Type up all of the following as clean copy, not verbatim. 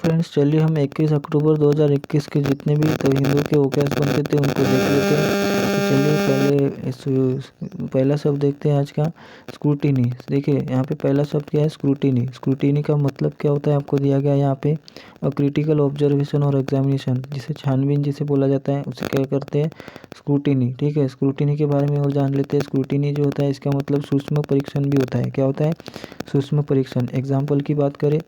Friends चलिए हम 21 अक्टूबर 2021 के जितने भी हिंदू के ओकेज़ बनते थे उनको देख लेते हैं। तो चलिए पहला शब्द देखते हैं आज का, स्क्रूटिनी। देखिए यहाँ पे पहला शब्द क्या है, स्क्रूटिनी। स्क्रूटिनी का मतलब क्या होता है आपको दिया गया है यहाँ पे, क्रिटिकल ऑब्जर्वेशन और एग्जामिनेशन, जिसे छानबीन जिसे बोला जाता है उसे क्या करते हैं, स्क्रूटिनी। ठीक है, स्क्रूटिनी के बारे में और जान लेते हैं। स्क्रूटिनी जो होता है इसका मतलब सूक्ष्म परीक्षण भी होता है। क्या होता है, सूक्ष्म परीक्षण। एग्जाम्पल की बात करें,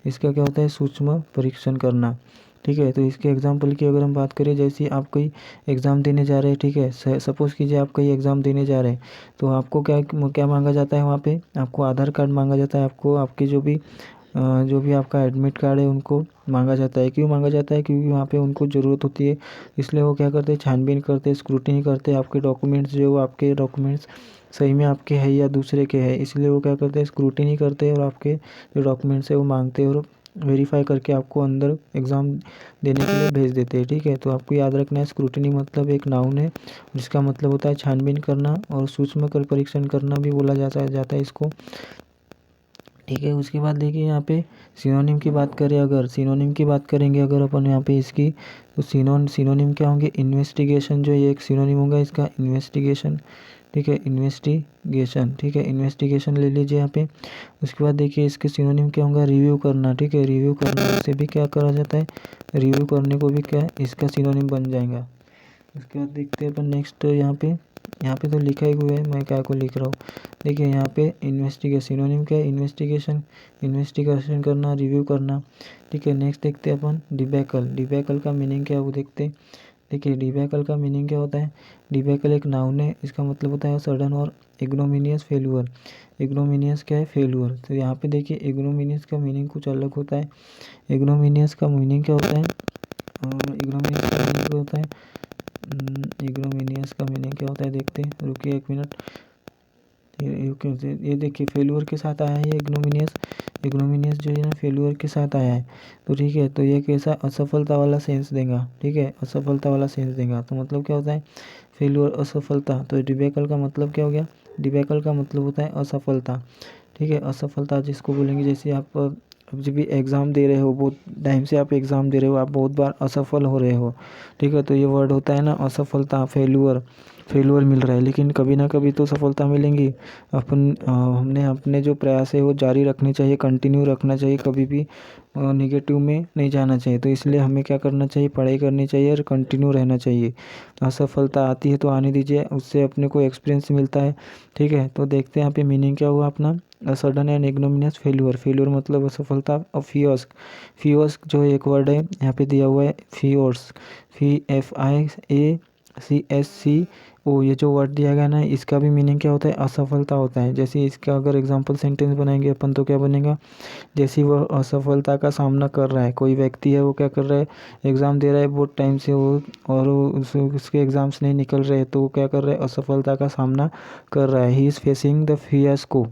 इसका क्या होता है, सूक्ष्म परीक्षण करना। ठीक है, तो इसके एग्जाम्पल की अगर हम बात करें, जैसे आप कोई एग्ज़ाम देने जा रहे हैं, ठीक है, सपोज़ कीजिए आप कोई एग्ज़ाम देने जा रहे हैं, तो आपको क्या क्या मांगा जाता है वहाँ पे, आपको आधार कार्ड मांगा जाता है, आपको आपकी जो भी आपका एडमिट कार्ड है उनको मांगा जाता है। क्यों मांगा जाता है, क्योंकि वहाँ पे उनको ज़रूरत होती है, इसलिए वो क्या करते हैं, छानबीन करते हैं, स्क्रूटिनी करते हैं आपके डॉक्यूमेंट्स, जो आपके डॉक्यूमेंट्स सही में आपके हैं या दूसरे के हैं, इसलिए वो क्या करते हैं, स्क्रूटिनी करते हैं और आपके जो डॉक्यूमेंट्स है वो मांगते हैं और वेरीफाई करके आपको अंदर एग्ज़ाम देने के लिए भेज देते हैं। ठीक है, तो आपको याद रखना है, स्क्रूटिनी मतलब एक नाउन है जिसका मतलब होता है छानबीन करना, और सूक्ष्म कर परीक्षण करना भी बोला जाता है इसको। ठीक है, उसके बाद देखिए यहाँ पे सिनोनिम की बात करें, अगर सिनोनिम की बात करेंगे अगर अपन यहाँ पे इसकी, तो सिनोनिम क्या होंगे, इन्वेस्टिगेशन, जो ये एक सिनोनिम होगा इसका, इन्वेस्टिगेशन। ठीक है, इन्वेस्टिगेशन। ठीक है, इन्वेस्टिगेशन ले लीजिए यहाँ पे। उसके बाद देखिए इसके सिनोनिम क्या होगा, रिव्यू करना। ठीक है, रिव्यू करना, इसे भी क्या करा जाता है, रिव्यू करने को भी क्या है, इसका सिनोनिम बन जाएगा। उसके बाद देखते हैं अपन नेक्स्ट, यहाँ पे तो लिखा ही हुआ है, मैं क्या को लिख रहा हूँ। देखिए यहाँ पे इन्वेस्टिगेशन, सिनोनिम क्या है, इन्वेस्टिगेशन, इन्वेस्टिगेशन करना, रिव्यू करना। ठीक है, नेक्स्ट देखते हैं अपन डिबैकल। डिबैकल का मीनिंग क्या है वो देखते हैं। देखिए डिबैकल का मीनिंग क्या होता है, डिबैकल एक नाउन है, इसका मतलब होता है सडन और इग्नोमिनियस फेल्यूर। इग्नोमिनियस क्या है, फेल्यूर। तो यहाँ पे देखिए इग्नोमिनियस का मीनिंग कुछ अलग होता है। इग्नोमिनियस का मीनिंग क्या होता है, इग्नोमिनियस का मीनिंग क्या होता है, इग्नोमिनियस का मीनिंग क्या होता है देखते हैं, रुकिए एक मिनट। ये देखिए फेल्यूर के साथ आया है ये इग्नोमिनियस। इग्नोमिनियस जो है ना फेल्यूर के साथ आया है। तो ठीक है, तो ये कैसा, असफलता वाला सेंस देगा। ठीक है, असफलता वाला सेंस देगा, तो मतलब क्या होता है, फेल्यूर, असफलता। तो डिबैकल का मतलब क्या हो गया, डिबैकल का मतलब होता है असफलता। ठीक है, असफलता जिसको बोलेंगे, जैसे आप अब जब भी एग्ज़ाम दे रहे हो, बहुत टाइम से आप एग्ज़ाम दे रहे हो, आप बहुत बार असफल हो रहे हो। ठीक है, तो ये वर्ड होता है ना असफलता, फेल्यूर, फेल्यूर मिल रहा है, लेकिन कभी ना कभी तो सफलता मिलेंगी। हमने अपने जो प्रयास है वो जारी रखने चाहिए, कंटिन्यू रखना चाहिए, कभी भी नेगेटिव में नहीं जाना चाहिए। तो इसलिए हमें क्या करना चाहिए, पढ़ाई करनी चाहिए और कंटिन्यू रहना चाहिए। असफलता आती है तो आने दीजिए, उससे अपने को एक्सपीरियंस मिलता है। ठीक है, तो देखते हैं यहाँ पे मीनिंग क्या हुआ अपना, सडन एंड इग्नोमिनियस फेल्यूर। फेल्यूर मतलब असफलता, और फियोस्क, फियोस्क जो एक वर्ड है यहाँ पे दिया हुआ है, फियोर्स, FIACSCO, ये जो वर्ड दिया गया ना, इसका भी मीनिंग क्या होता है, असफलता होता है। जैसे इसका अगर एग्जांपल सेंटेंस बनाएंगे अपन तो क्या बनेगा, जैसे वह असफलता का सामना कर रहा है, कोई व्यक्ति है वो क्या कर रहा है, एग्ज़ाम दे रहा है बहुत टाइम से वो, और उसके एग्ज़ाम्स नहीं निकल रहे, तो वो क्या कर रहा है, असफलता का सामना कर रहा है। He is facing the fiasco,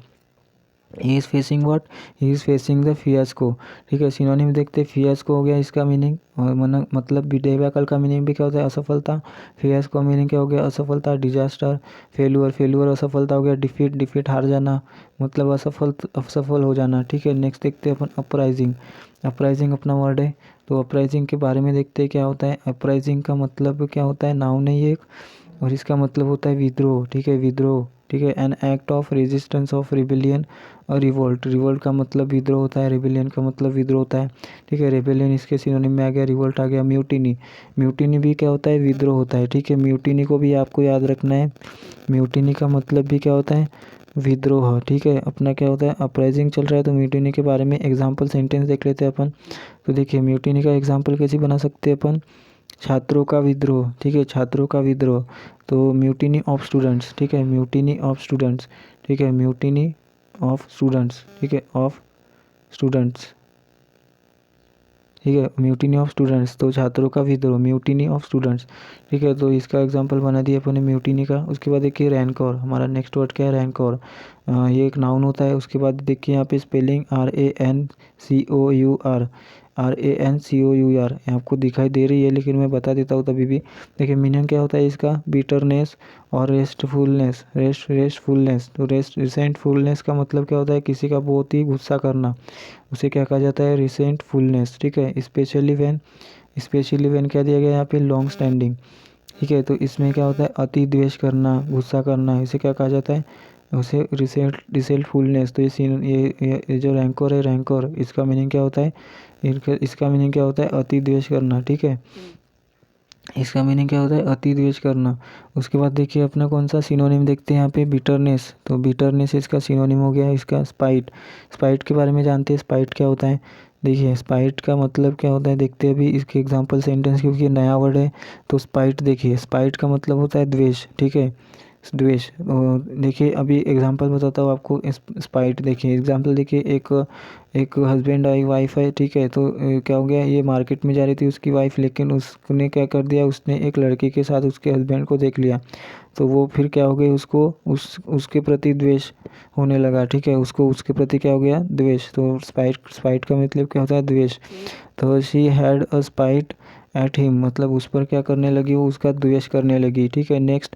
he is facing what, he is facing the fiasco. ठीक है, सिनोनिम देखते, फियास्को हो गया इसका मीनिंग, और मतलब डिबैकल का मीनिंग भी क्या होता है, असफलता। फियास्को मीनिंग क्या हो गया, असफलता, डिजास्टर, फेल्यूर, फेल्यूर असफलता हो गया, डिफीट, डिफीट हार जाना, मतलब असफल हो जाना। ठीक है, नेक्स्ट देखते हैं अपन अपराइजिंग। अपराइजिंग अपना वर्ड है, तो अपराइजिंग के बारे में देखते हैं क्या होता है। अपराइजिंग का मतलब क्या होता है, नाउन है ये एक, और इसका मतलब होता है विद्रोह। ठीक है, विद्रोह। ठीक है, an act of resistance of rebellion और रिवोल्ट। रिवोल्ट का मतलब विद्रोह होता है, रिबेलियन का मतलब विद्रोह होता है। ठीक है, रेबेलियन इसके सिनोनिम में आ गया, रिवोल्ट आ गया। म्यूटिनी, म्यूटिनी भी क्या होता है, विद्रोह होता है। ठीक है, म्यूटिनी को भी आपको याद रखना है, म्यूटिनी का मतलब भी क्या होता है, विद्रोह। ठीक है, अपना क्या होता है, अपराइजिंग चल रहा है, तो म्यूटिनी के बारे में एग्जाम्पल सेंटेंस देख लेते हैं अपन। तो देखिए म्यूटिनी का एग्जाम्पल कैसे बना सकते हैं अपन, छात्रों का विद्रोह। ठीक है, छात्रों का विद्रोह, तो म्यूटिनी ऑफ स्टूडेंट्स। ठीक है, म्यूटिनी ऑफ स्टूडेंट्स। ठीक है, म्यूटिनी ऑफ स्टूडेंट्स। ठीक है, ऑफ स्टूडेंट्स। ठीक है, म्यूटिनी ऑफ स्टूडेंट्स, तो छात्रों का विद्रोह, म्यूटिनी ऑफ स्टूडेंट्स। ठीक है, तो इसका एग्जांपल बना दिया अपने म्यूटिनी का। उसके बाद देखिए रैनकोर, हमारा नेक्स्ट वर्ड क्या है, रैनकोर। ये एक नाउन होता है। उसके बाद देखिए यहाँ पे स्पेलिंग RANCOUR आपको दिखाई दे रही है, लेकिन मैं बता देता हूँ तभी भी। देखिए मीनिंग क्या होता है इसका, बिटरनेस और रेस्टफुलनेस। तो रिसेंटफुलनेस का मतलब क्या होता है, किसी का बहुत ही गुस्सा करना, उसे क्या कहा जाता है, रिसेंटफुलनेस। ठीक है, स्पेशली व्हेन क्या दिया गया यहाँ पे, लॉन्ग स्टैंडिंग। ठीक है, तो इसमें क्या होता है, अति द्वेष करना, गुस्सा करना, इसे क्या कहा जाता है, उसे रिसेंटफुलनेस। तो ये जो रैंकोर है, रैंकोर, इसका मीनिंग क्या होता है, इसका मीनिंग क्या होता है, अति द्वेष करना। ठीक है, इसका मीनिंग क्या होता है, अति द्वेष करना। उसके बाद देखिए अपना कौन सा सिनोनिम देखते हैं यहाँ पे, बिटरनेस। तो बिटरनेस इसका सिनोनिम हो गया इसका स्पाइट। स्पाइट के बारे में जानते हैं, स्पाइट क्या होता है। देखिए स्पाइट का मतलब क्या होता है, देखते हैं अभी इसके एग्जांपल सेंटेंस, क्योंकि ये नया वर्ड है। तो स्पाइट, देखिए स्पाइट का मतलब होता है द्वेष। ठीक है, द्वेष। देखिए अभी एग्जांपल बताता हूँ आपको। स्पाइट देखिए एग्जांपल, देखिए एक एक हस्बैंड और वाइफ है। ठीक है, तो क्या हो गया, ये मार्केट में जा रही थी उसकी वाइफ, लेकिन उसने क्या कर दिया, उसने एक लड़के के साथ उसके हस्बैंड को देख लिया। तो वो फिर क्या हो गई, उसको उसके प्रति द्वेष होने लगा। ठीक है, उसको उसके प्रति क्या हो गया, द्वेष। तो स्पाइट का मतलब क्या होता है, द्वेष। तो she had a spite at him, मतलब उस पर क्या करने लगी, वो उसका द्वेष करने लगी। ठीक है, नेक्स्ट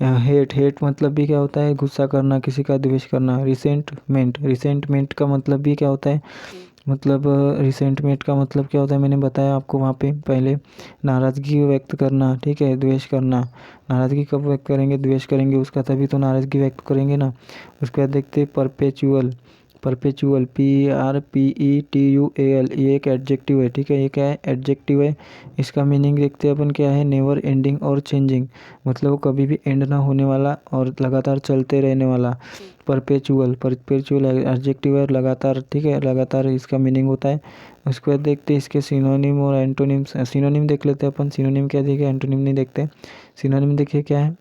हेट मतलब भी क्या होता है, गुस्सा करना, किसी का द्वेष करना। रिसेंटमेंट का मतलब भी क्या होता है, मतलब रिसेंटमेंट का मतलब क्या होता है, मैंने बताया आपको वहाँ पे पहले, नाराज़गी व्यक्त करना। ठीक है, द्वेष करना। नाराज़गी कब व्यक्त करेंगे, द्वेष करेंगे उसका, तभी तो नाराज़गी व्यक्त करेंगे ना। उसके बाद देखते हैं परपेचुअल। PRPETUAL, ये एक एडजेक्टिव है। ठीक है, ये क्या है, एडजेक्टिव है। इसका मीनिंग देखते हैं अपन क्या है, नेवर एंडिंग और चेंजिंग, मतलब वो कभी भी एंड ना होने वाला और लगातार चलते रहने वाला। परपेचुअल एडजेक्टिव है, लगातार। ठीक है, लगातार इसका मीनिंग होता है। उसके बाद देखते हैं इसके सिनोनिम और एंटोनिम्स। सिनोनिम देख लेते हैं अपन, सिनोनिम क्या देखिए, एंटोनिम नहीं देखते। सिनोनिम देखिए क्या है,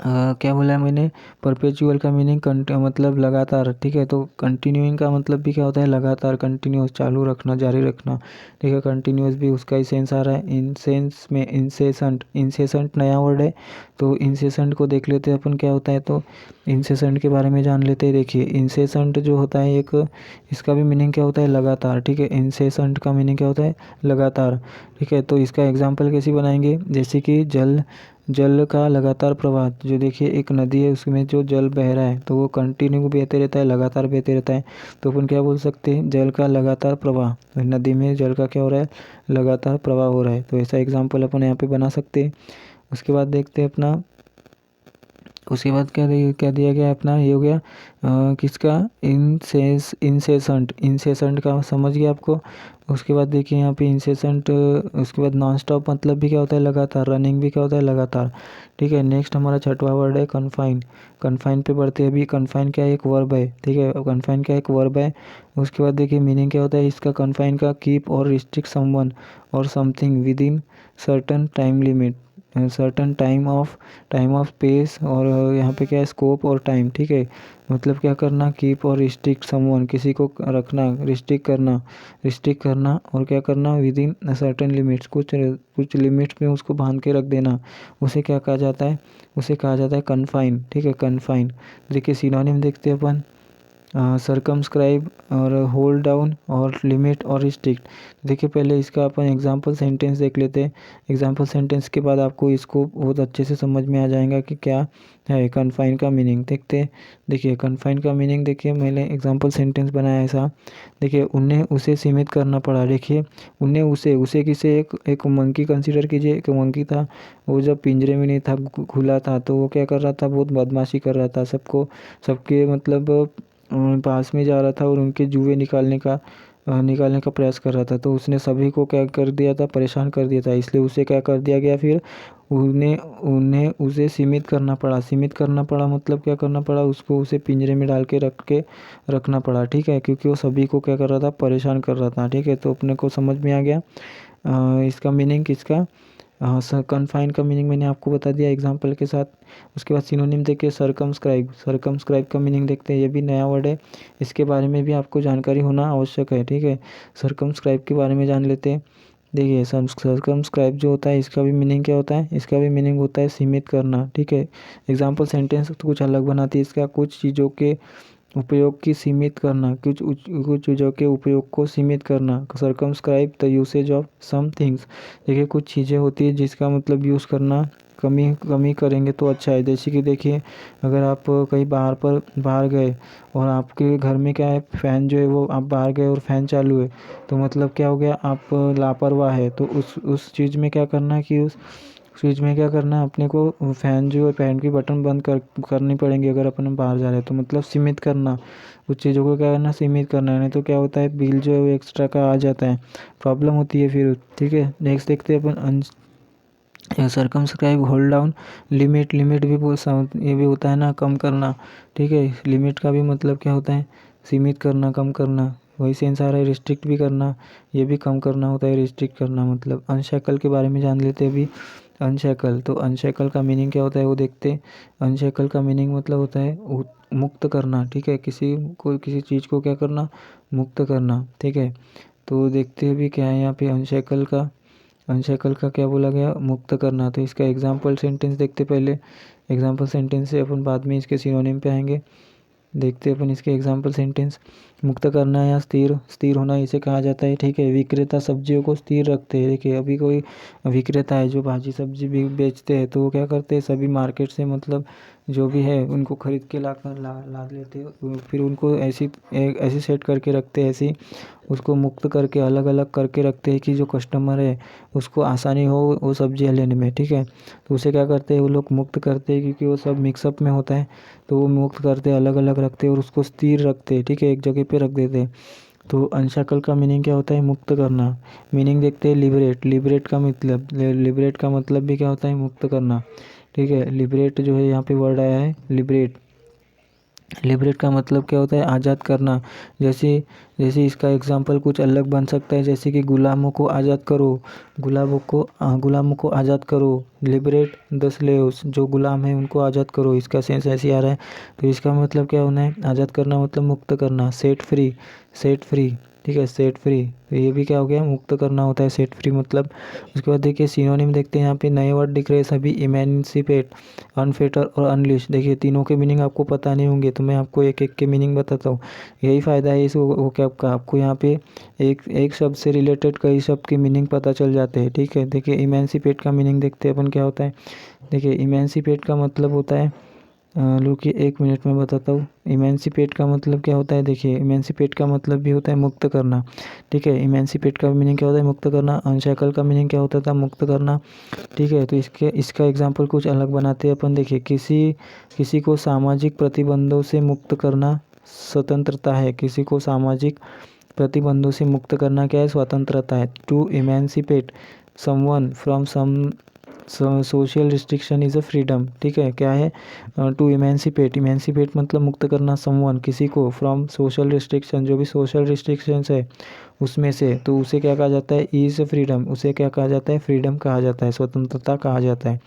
क्या बोला है मैंने, परपेचुअल का मीनिंग मतलब लगातार। ठीक है, तो कंटिन्यूइंग का मतलब भी क्या होता है, लगातार, कंटिन्यूस, चालू रखना, जारी रखना। ठीक है, कंटिन्यूस भी उसका ही सेंस आ रहा है। इंसेंस में इंसेसेंट नया वर्ड है। तो इंसेसेंट को देख लेते हैं अपन क्या होता है। तो इंसेसेंट के बारे में जान लेते हैं। देखिए इंसेसेंट जो होता है एक, इसका भी मीनिंग क्या होता है, लगातार। ठीक है, इंसेसेंट का मीनिंग क्या होता है, लगातार। ठीक है, तो इसका एग्जाम्पल कैसे बनाएंगे, जैसे कि जल का लगातार प्रवाह। जो देखिए एक नदी है, उसमें जो जल बह रहा है, तो वो कंटिन्यू बहते रहता है, लगातार बहते रहता है। तो अपन क्या बोल सकते हैं, जल का लगातार प्रवाह। नदी में जल का क्या हो रहा है, लगातार प्रवाह हो रहा है। तो ऐसा एग्जाम्पल अपन यहाँ पे बना सकते हैं। उसके बाद देखते हैं अपना, उसके बाद क्या दिया गया अपना, ये हो गया किसका, इंसेसेंट का समझ गया आपको। उसके बाद देखिए यहाँ पे इंसेसेंट, उसके बाद नॉन स्टॉप मतलब भी क्या होता है, लगातार। रनिंग भी क्या होता है, लगातार। ठीक है, नेक्स्ट हमारा छठवां वर्ड है कन्फाइन। कन्फाइन पे बढ़ते हैं अभी। कन्फाइन क्या है, एक वर्ब है। ठीक है, कन्फाइन क्या, एक वर्ब है। उसके बाद देखिए मीनिंग क्या होता है इसका, कन्फाइन का, कीप और रिस्ट्रिक्ट समवन और something with in certain time limit, certain time of space. और यहाँ पे क्या है, स्कोप और टाइम। ठीक है, मतलब क्या करना, कीप और रिस्ट्रिक्ट समवन, किसी को रखना, रिस्ट्रिक्ट करना और क्या करना, विद इन सर्टन लिमिट्स, कुछ लिमिट्स में उसको बांध के रख देना। उसे क्या कहा जाता है, उसे कहा जाता है कन्फाइन। ठीक है, कन्फाइन। देखिए सिनोनिम देखते हैं अपन, सरकमस्क्राइब और होल्ड डाउन और लिमिट और रिस्ट्रिक्ट। देखिए पहले इसका अपन एग्जांपल सेंटेंस देख लेते हैं। एग्जांपल सेंटेंस के बाद आपको इसको बहुत अच्छे से समझ में आ जाएगा कि क्या है कन्फाइन का मीनिंग। देखते हैं, देखिए कन्फाइन का मीनिंग देखिए, मैंने एग्जांपल सेंटेंस बनाया ऐसा। देखिए उन्हें उसे सीमित करना पड़ा। देखिए उन्हें उसे किसे, एक मंकी कंसीडर कीजिए। एक मंकी था, वो जब पिंजरे में नहीं था, खुला था, तो वो क्या कर रहा था, बहुत बदमाशी कर रहा था, सबके मतलब पास में जा रहा था और उनके जुए निकालने का प्रयास कर रहा था। तो उसने सभी को क्या कर दिया था, परेशान कर दिया था। इसलिए उसे क्या कर दिया गया, फिर उन्हें उन्हें उसे सीमित करना पड़ा। सीमित करना पड़ा मतलब क्या करना पड़ा, उसको उसे पिंजरे में डाल के रखना पड़ा। ठीक है, क्योंकि वो सभी को क्या कर रहा था, परेशान कर रहा था। ठीक है, तो अपने को समझ में आ गया इसका मीनिंग किसका, कन्फाइन का मीनिंग मैंने आपको बता दिया एग्जाम्पल के साथ। उसके बाद सिनोनिम देखिए, सरकमस्क्राइब का मीनिंग देखते हैं। ये भी नया वर्ड है, इसके बारे में भी आपको जानकारी होना आवश्यक है। ठीक है, सरकमस्क्राइब के बारे में जान लेते हैं। देखिए सर्कमस्क्राइब जो होता है इसका भी मीनिंग क्या होता है, इसका भी मीनिंग होता है सीमित करना, ठीक है। एग्जाम्पल सेंटेंस तो कुछ अलग बनाती है इसका, कुछ चीज़ों के उपयोग की सीमित करना, कुछ चीज़ों के उपयोग को सीमित करना। Circumscribe the usage of some things, देखिए कुछ चीज़ें होती है जिसका मतलब यूज़ करना कमी कमी करेंगे तो अच्छा है। जैसे कि देखिए अगर आप कहीं बाहर गए और आपके घर में क्या है, फ़ैन जो है वो, आप बाहर गए और फ़ैन चालू है, तो मतलब क्या हो गया, आप लापरवाह है। तो उस चीज़ में क्या करना है कि उस चीज़ में क्या करना है अपने को, फ़ैन जो है फ़ैन की बटन बंद करनी पड़ेंगी अगर अपन बाहर जा रहे हैं। तो मतलब सीमित करना, कुछ चीज़ों को क्या करना, सीमित करना है, नहीं तो क्या होता है बिल जो है वो एक्स्ट्रा का आ जाता है, प्रॉब्लम होती है फिर, ठीक है। नेक्स्ट देखते हैं अपन circumscribe hold down limit, limit भी ये भी होता है ना, कम करना, ठीक है। लिमिट का भी मतलब क्या होता है, सीमित करना, कम करना। वही सेंस आ रहा है रिस्ट्रिक्ट भी करना, ये भी कम करना होता है, रिस्ट्रिक्ट करना मतलब। अनशैकल के बारे में जान लेते हैं अभी। अनशैकल, तो अनशैकल का मीनिंग क्या होता है वो देखते हैं। अनशैकल का मीनिंग मतलब होता है मुक्त करना, ठीक है। किसी चीज़ को क्या करना, मुक्त करना, ठीक है। तो देखते हैं भी क्या है यहाँ पे अनशैकल का। अनशैकल का क्या बोला गया, मुक्त करना। तो इसका एग्जाम्पल सेंटेंस देखते पहले, एग्जाम्पल सेंटेंस से अपन बाद में इसके सिनोनिम पे आएंगे। देखते अपन इसके एग्जाम्पल सेंटेंस। मुक्त करना या स्थिर स्थिर होना इसे कहा जाता है, ठीक है। विक्रेता सब्जियों को स्थिर रखते हैं, देखिए अभी कोई विक्रेता है जो भाजी सब्जी भी बेचते हैं, तो वो क्या करते हैं, सभी मार्केट से मतलब जो भी है उनको खरीद के ला लेते हैं, फिर उनको ऐसी सेट करके रखते हैं, ऐसी उसको मुक्त करके अलग अलग करके रखते हैं कि जो कस्टमर है उसको आसानी हो वो सब्जियाँ लेने में, ठीक है। तो उसे क्या करते हैं वो लोग, मुक्त करते हैं, क्योंकि वो सब मिक्सअप में होता है, तो वो मुक्त करते अलग अलग रखते हैं और उसको स्थिर रखते हैं, ठीक है, एक जगह पे रख देते हैं। तो अनशैकल का मीनिंग क्या होता है, मुक्त करना। मीनिंग देखते हैं लिबरेट, लिबरेट का मतलब भी क्या होता है, मुक्त करना, ठीक है। लिबरेट जो है यहाँ पे वर्ड आया है लिबरेट, लिबरेट का मतलब क्या होता है, आज़ाद करना। जैसे जैसे इसका एग्जांपल कुछ अलग बन सकता है, जैसे कि गुलामों को आज़ाद करो, गुलामों को आज़ाद करो, लिबरेट द स्लेव्स, जो गुलाम है उनको आज़ाद करो, इसका सेंस ऐसे आ रहा है। तो इसका मतलब क्या होना है, आज़ाद करना मतलब मुक्त करना, सेट फ्री, सेट फ्री, ठीक है, सेट फ्री। तो ये भी क्या हो गया, मुक्त करना होता है, सेट फ्री मतलब। उसके बाद देखिए सिनोनिम देखते हैं, यहाँ पे नए वर्ड दिख रहे हैं सभी, इमेंसिपेट, अनफेटर और अनलिश। देखिए तीनों के मीनिंग आपको पता नहीं होंगे, तो मैं आपको एक एक के मीनिंग बताता हूँ। यही फ़ायदा है इस वोकैब का, आपको यहाँ पे एक एक शब्द से रिलेटेड कई शब्द के मीनिंग पता चल जाते हैं, ठीक है। देखिए इमेंसिपेट का मीनिंग देखते हैं अपन क्या होता है। देखिए इमेंसिपेट का मतलब होता है, रुकिए एक मिनट में बताता हूँ। इमेंसिपेट का मतलब क्या होता है, देखिए इमेंसिपेट का मतलब भी होता है मुक्त करना, ठीक है। इमेंसिपेट का मीनिंग क्या होता है, मुक्त करना। अनशैकल का मीनिंग क्या होता था, मुक्त करना, ठीक है। तो इसका एग्जाम्पल कुछ अलग बनाते हैं अपन। देखिए किसी को सामाजिक प्रतिबंधों से मुक्त करना स्वतंत्रता है, किसी को सामाजिक प्रतिबंधों से मुक्त करना क्या है, स्वतंत्रता है। To emancipate someone from some social restriction is a freedom, ठीक है। क्या है, टू इमेंसिपेट, इमेंसिपेट मतलब मुक्त करना, समवन किसी को, फ्रॉम सोशल रिस्ट्रिक्शन जो भी सोशल रिस्ट्रिक्शंस है उसमें से, तो उसे क्या कहा जाता है, इज़ फ्रीडम, उसे क्या कहा जाता है, फ्रीडम कहा जाता है, स्वतंत्रता कहा जाता है।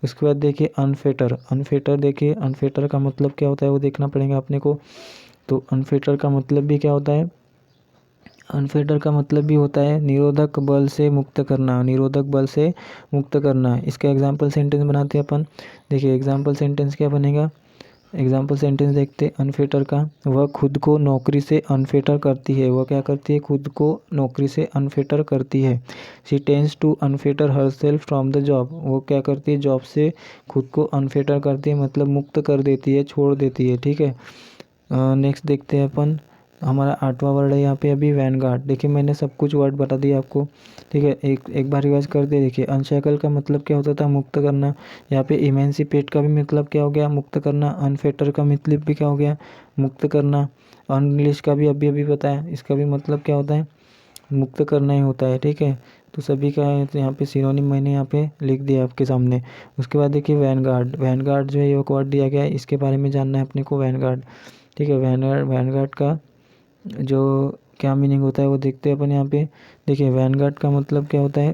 उसके बाद देखिए अनफेटर, अनफेटर देखिए अनफेटर का मतलब क्या होता है वो देखना पड़ेगा अपने को। तो अनफेटर का मतलब भी क्या होता है, अनफेटर का मतलब भी होता है निरोधक बल से मुक्त करना, निरोधक बल से मुक्त करना। इसका एग्जाम्पल सेंटेंस बनाते हैं अपन। देखिए एग्जाम्पल सेंटेंस क्या बनेगा, एग्जाम्पल सेंटेंस देखते अनफेटर का। वह खुद को नौकरी से अनफेटर करती है, वह क्या करती है, खुद को नौकरी से अनफेटर करती है। She tends to unfetter herself from the job, वो क्या करती है, जॉब से खुद को अनफेटर करती है मतलब मुक्त कर देती है, छोड़ देती है, ठीक है। नेक्स्ट देखते हैं अपन, हमारा आठवां वर्ड है यहाँ पे अभी वैनगार्ड। देखिए मैंने सब कुछ वर्ड बता दिया आपको, ठीक है। एक बार रिवाइज कर दे। देखिए अनशैकल का मतलब क्या होता था, मुक्त करना। यहाँ पे इमेंसिपेट का भी मतलब क्या हो गया, मुक्त करना। अनफेटर का मतलब भी क्या हो गया, मुक्त करना। अनलिश का भी अभी अभी बताया, इसका भी मतलब क्या होता है, मुक्त करना ही होता है, ठीक है। तो सभी का है, तो यहाँ पे सिनोनिम मैंने यहाँ पे लिख दिया आपके सामने। उसके बाद देखिए वैनगार्ड, वैनगार्ड जो है ये वर्ड दिया गया है, इसके बारे में जानना है अपने को, वैनगार्ड, ठीक है। वैनगार्ड का जो क्या मीनिंग होता है वो देखते हैं अपन यहाँ पे। देखिए वैनगार्ड का मतलब क्या होता है,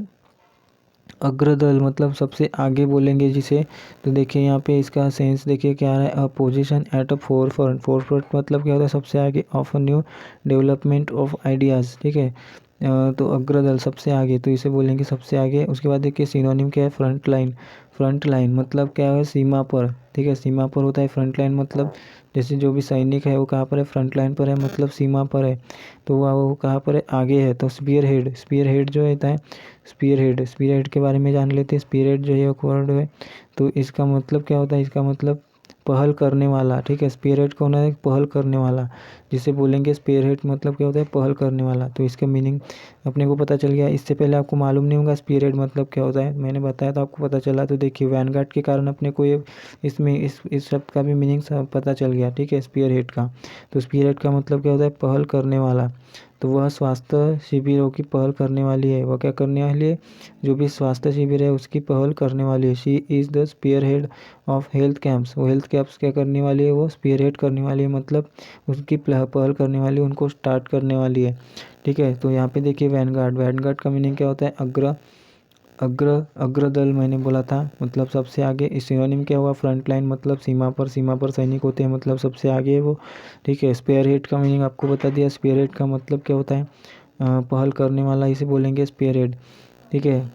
अग्रदल मतलब सबसे आगे बोलेंगे जिसे। तो देखिए यहाँ पे इसका सेंस देखिए क्या आ रहा है, a position at a forefront, forefront मतलब क्या होता है, सबसे आगे, of a new development of ideas, ठीक है। तो अग्रदल सबसे आगे, तो इसे बोलेंगे सबसे आगे। उसके बाद देखिए सिनोनिम क्या है, फ्रंट लाइन। फ्रंट लाइन मतलब क्या है, सीमा पर, ठीक है, सीमा पर होता है फ्रंट लाइन मतलब जैसे जो भी सैनिक है वो कहाँ पर है, फ्रंट लाइन पर है, मतलब सीमा पर है। तो वो कहाँ पर है, आगे है। तो स्पीयर हेड, स्पीयर हेड जो होता है, स्पीयर हेड, स्पीयर हेड के बारे में जान लेते हैं। स्पीयर हेड जो है एक वर्ड है, तो इसका मतलब क्या होता है, इसका मतलब पहल करने वाला, ठीक है। स्पीयर हेड कौन है, पहल करने वाला, जिसे बोलेंगे स्पीयर हेड मतलब क्या होता है, पहल करने वाला। तो इसका मीनिंग अपने को पता चल गया। इससे पहले आपको मालूम नहीं होगा स्पीयर हेड मतलब क्या होता है, मैंने बताया तो आपको पता चला। तो देखिए वैनगार्ड के कारण अपने को ये इसमें इस शब्द का भी मीनिंग सब पता चल गया, ठीक है, स्पीयर हेड का। तो स्पीयर हेड का मतलब क्या होता है, पहल करने वाला। तो वह स्वास्थ्य शिविरों की पहल करने वाली है, वह क्या करने वाली है, जो भी स्वास्थ्य शिविर है उसकी पहल करने वाली है। She is the spearhead of health camps, वो हेल्थ कैंप्स क्या करने वाली है, वो स्पीयर हेड करने वाली है, मतलब उसकी पहल करने वाली है, उनको स्टार्ट करने वाली है, ठीक है। तो यहाँ पे देखिए वैनगार्ड, वैनगार्ड का मीनिंग क्या होता है, अग्रदल मैंने बोला था, मतलब सबसे आगे। इस सिनोनिम क्या हुआ, फ्रंट लाइन मतलब सीमा पर, सीमा पर सैनिक होते हैं, मतलब सबसे आगे है वो, ठीक है। स्पेयर हेड का मीनिंग आपको बता दिया, स्पेयर हेड का मतलब क्या होता है, पहल करने वाला, इसे बोलेंगे स्पेयर हेड, ठीक है।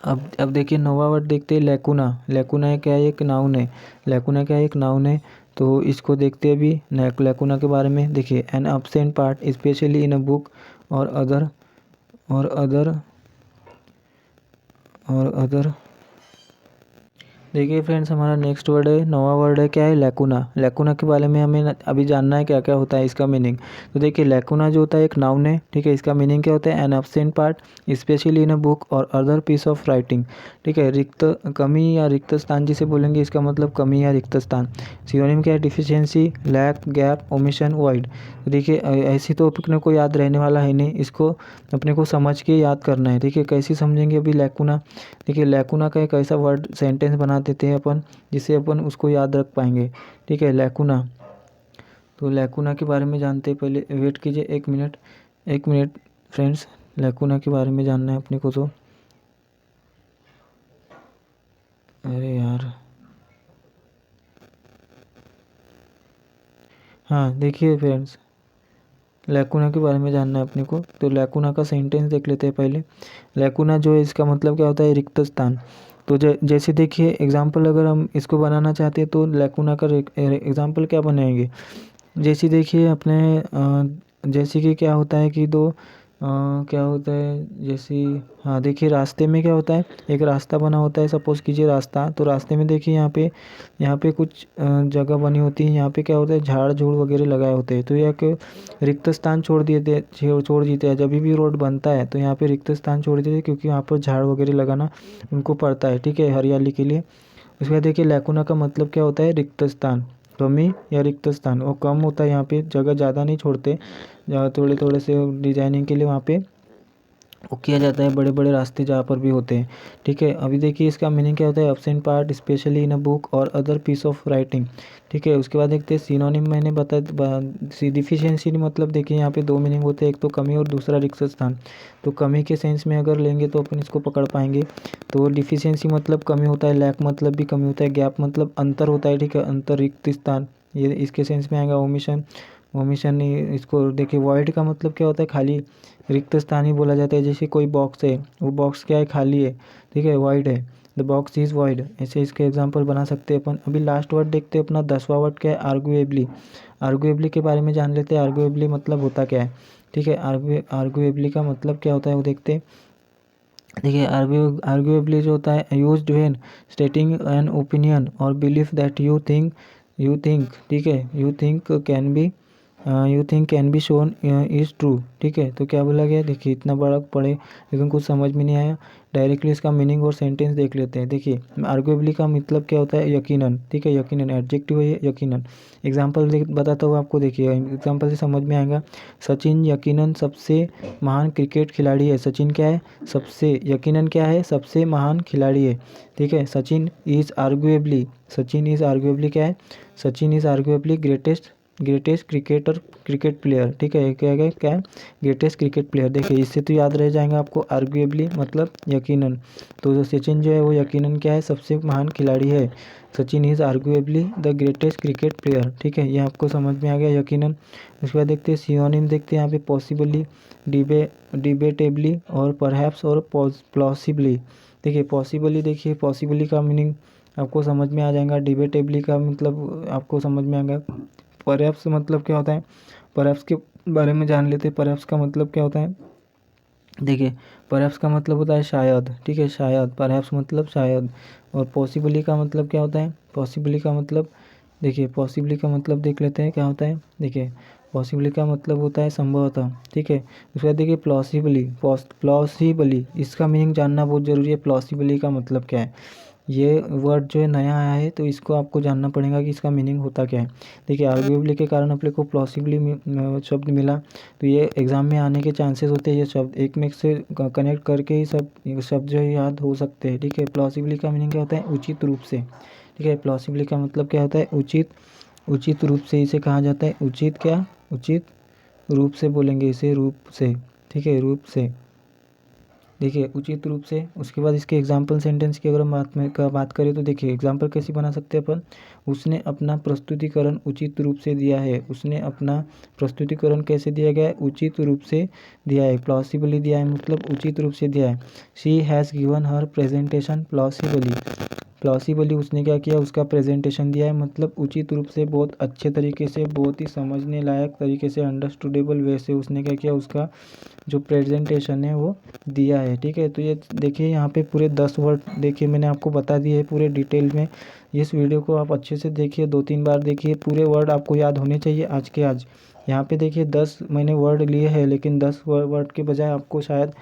अब देखिए नौवा वर्ड देखते हैं, लैकुना। लैकुना है क्या है, एक नाउन है। लैकुना क्या है, एक नाउन है। तो इसको देखते हैं अभी लैकुना के बारे में। देखिए an absent part specially in a book or other or other or other देखिए फ्रेंड्स हमारा नेक्स्ट वर्ड है, नवा वर्ड है क्या है, लैकुना। लैकुना के बारे में हमें अभी जानना है क्या क्या होता है इसका मीनिंग। तो देखिए लैकुना जो होता है एक नाउन है, ठीक है। इसका मीनिंग क्या होता है, an absent part specially in a book or other piece of writing, ठीक है। रिक्त, कमी या रिक्त स्थान जिसे बोलेंगे, इसका मतलब कमी या रिक्त स्थान। सिनोनिम क्या है, deficiency, lack, gap, omission, void. तो देखिए ऐसी तो अपने को याद रहने वाला है नहीं, इसको अपने को समझ के याद करना है, ठीक है। कैसे समझेंगे अभी लैकुना। देखिए लैकुना का एक ऐसा वर्ड सेंटेंस बना देते हैं अपन, जिससे अपन उसको याद रख पाएंगे, ठीक है, लैकुना। तो लैकुना के बारे में जानते हैं, पहले वेट कीजिए 1 मिनट, 1 मिनट फ्रेंड्स, लैकुना के बारे में जानना है अपने को। तो अरे यार, हाँ देखिए फ्रेंड्स, लैकुना के बारे में जानना है अपने को। तो लैकुना का सेंटेंस देख लेते हैं पहले। लैकुना जो है इसका मतलब क्या होता है, रिक्त स्थान। तो जैसे देखिए एग्जाम्पल अगर हम इसको बनाना चाहते हैं तो लैकुना का एग्जाम्पल क्या बनाएंगे। जैसे देखिए अपने जैसे कि क्या होता है कि क्या होता है जैसे, हाँ देखिए रास्ते में क्या होता है, एक रास्ता बना होता है, सपोज़ कीजिए रास्ता। तो रास्ते में देखिए यहाँ पे कुछ जगह बनी होती है, यहाँ पे क्या होता है, झाड़ झूड़ वगैरह लगाए होते हैं। तो यह एक रिक्त स्थान छोड़ देते हैं। जब भी रोड बनता है तो यहाँ पे रिक्त स्थान छोड़ देते हैं, क्योंकि यहाँ पर झाड़ वगैरह लगाना उनको पड़ता है, ठीक है, हरियाली के लिए। उसके बाद देखिए लैकुना का मतलब क्या होता है, रिक्त स्थान, कमी या रिक्त स्थान। वो कम होता है, यहाँ पे जगह ज़्यादा नहीं छोड़ते, थोड़े थोड़े से डिजाइनिंग के लिए वहाँ पे वो किया जाता है, बड़े बड़े रास्ते जहाँ पर भी होते हैं, ठीक है। अभी देखिए इसका मीनिंग क्या होता है, absent part specially in a book or other piece of writing, ठीक है। उसके बाद देखते हैं सिनोनिम, मैंने डिफिशियंसी मतलब देखिए यहाँ पे दो मीनिंग होते हैं, एक तो कमी और दूसरा रिक्त स्थान। तो कमी के सेंस में अगर लेंगे तो अपन इसको पकड़ पाएंगे। तो डिफिशियंसी मतलब कमी होता है, लैक मतलब भी कमी होता है, गैप मतलब अंतर होता है, ठीक है, अंतर, रिक्त स्थान, ये इसके सेंस में आएगा। ओमिशन, ओमिशन इसको देखिए। वॉइड का मतलब क्या होता है, खाली, रिक्त स्थान ही बोला जाता है। जैसे कोई बॉक्स है, वो बॉक्स क्या है, खाली है, ठीक है, वाइड है, द बॉक्स इज़ वाइड, ऐसे इसके एग्जांपल बना सकते हैं अपन। अभी लास्ट वर्ड देखते हैं अपना 10वां वर्ड क्या है, आर्गुएबली। आर्गुएबली के बारे में जान लेते हैं, आर्गुएबली मतलब होता क्या है, ठीक है। आर्गुएबली का मतलब क्या होता है वो देखते हैं। देखिए आर्गुएबली जो होता है, यूज्ड व्हेन स्टेटिंग एन ओपिनियन और बिलीफ दैट यू थिंक, ठीक है, you think can be shown is true, ठीक है। तो क्या बोला गया, देखिए इतना बड़ा पढ़े लेकिन कुछ समझ में नहीं आया। डायरेक्टली इसका मीनिंग और सेंटेंस देख लेते हैं। देखिए आर्गुएबली का मतलब क्या होता है, यकीनन, ठीक है, यकीनन, एडजेक्टिव है यकीनन। एग्जाम्पल बताता हूँ आपको, देखिए एग्जाम्पल से समझ में आएगा। सचिन यकीनन सबसे महान क्रिकेट खिलाड़ी है। सचिन क्या है, सबसे, यकीनन क्या है, सबसे महान खिलाड़ी है, ठीक है। सचिन इज़ आर्गुएबली क्या है, Sachin is arguably greatest greatest cricket player, ठीक है। क्या क्या क्या ग्रेटेस्ट क्रिकेट प्लेयर, देखिए इससे तो याद रह जाएगा आपको आर्ग्यूएबली मतलब यकीनन। तो सचिन जो है वो यकीनन क्या है, सबसे महान खिलाड़ी है। Sachin is arguably the greatest cricket player, ठीक है, ये आपको समझ में आ गया यकीनन। उसके बाद देखते हैं सिनोनिम, देखते हैं यहाँ पे पॉसिबली, डिबेटेबली और परहैप्स और प्लॉसिबली। देखिए पॉसिबली, देखिए पॉसिबली का मीनिंग आपको समझ में आ जाएगा, डिबेटेबली का मतलब आपको समझ में आएगा, परहैप्स मतलब क्या होता है, परहैप्स के बारे में जान लेते हैं। परहैप्स का मतलब क्या होता है, देखिए परहैप्स का मतलब होता है शायद, ठीक है, शायद, परहैप्स मतलब शायद। और पॉसिबली का मतलब क्या होता है, पॉसिबली का मतलब, देखिए पॉसिबली का मतलब देख लेते हैं क्या होता है। देखिए पॉसिबली का मतलब होता है संभवतः, ठीक है। उसके बाद देखिए प्लॉसिबली, इसका मीनिंग जानना बहुत ज़रूरी है। प्लॉसिबली का मतलब क्या है, ये वर्ड जो है नया आया है, तो इसको आपको जानना पड़ेगा कि इसका मीनिंग होता क्या है। देखिए आर्ग्यूएबली के कारण अपने को प्लॉसिबली शब्द मिला, तो ये एग्ज़ाम में आने के चांसेस होते हैं। ये शब्द एक में से कनेक्ट करके ही सब ये शब्द जो है याद हो सकते हैं, ठीक है। प्लॉसिबली का मीनिंग क्या होता है, उचित रूप से, ठीक है। प्लॉसिबली का मतलब क्या होता है, उचित रूप से इसे कहा जाता है। उचित क्या, उचित रूप से बोलेंगे इसे, रूप से, ठीक है, रूप से, देखिए उचित रूप से। उसके बाद इसके एग्जाम्पल सेंटेंस की अगर हम बात करें तो देखिए एग्जाम्पल कैसे बना सकते हैं अपन, उसने अपना प्रस्तुतिकरण उचित रूप से दिया है। उसने अपना प्रस्तुतिकरण कैसे दिया गया है, उचित रूप से दिया है। प्लॉसिबली दिया है मतलब उचित रूप से दिया है। She has given her presentation plausibly, plausibly उसने क्या किया, उसका प्रेजेंटेशन दिया है मतलब उचित रूप से, बहुत अच्छे तरीके से, बहुत ही समझने लायक तरीके से, अंडरस्टूडेबल वे से उसने क्या किया, उसका जो प्रेजेंटेशन है वो दिया है, ठीक है। तो ये देखिए यहाँ पे पूरे 10 वर्ड देखिए मैंने आपको बता दिए है पूरे डिटेल में। इस वीडियो को आप अच्छे से देखिए, 2-3 बार देखिए, पूरे वर्ड आपको याद होने चाहिए आज के आज। यहाँ पे देखिए 10 मैंने वर्ड लिए हैं, लेकिन 10 वर्ड के बजाय आपको शायद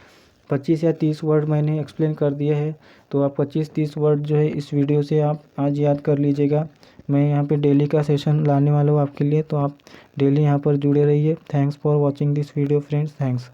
25 या 30 वर्ड मैंने एक्सप्लेन कर दिए हैं। तो आप 25-30 वर्ड जो है इस वीडियो से आप आज याद कर लीजिएगा। मैं यहाँ पे डेली का सेशन लाने वाला हूँ आपके लिए, तो आप डेली यहाँ पर जुड़े रहिए। Thanks for watching this video friends, thanks.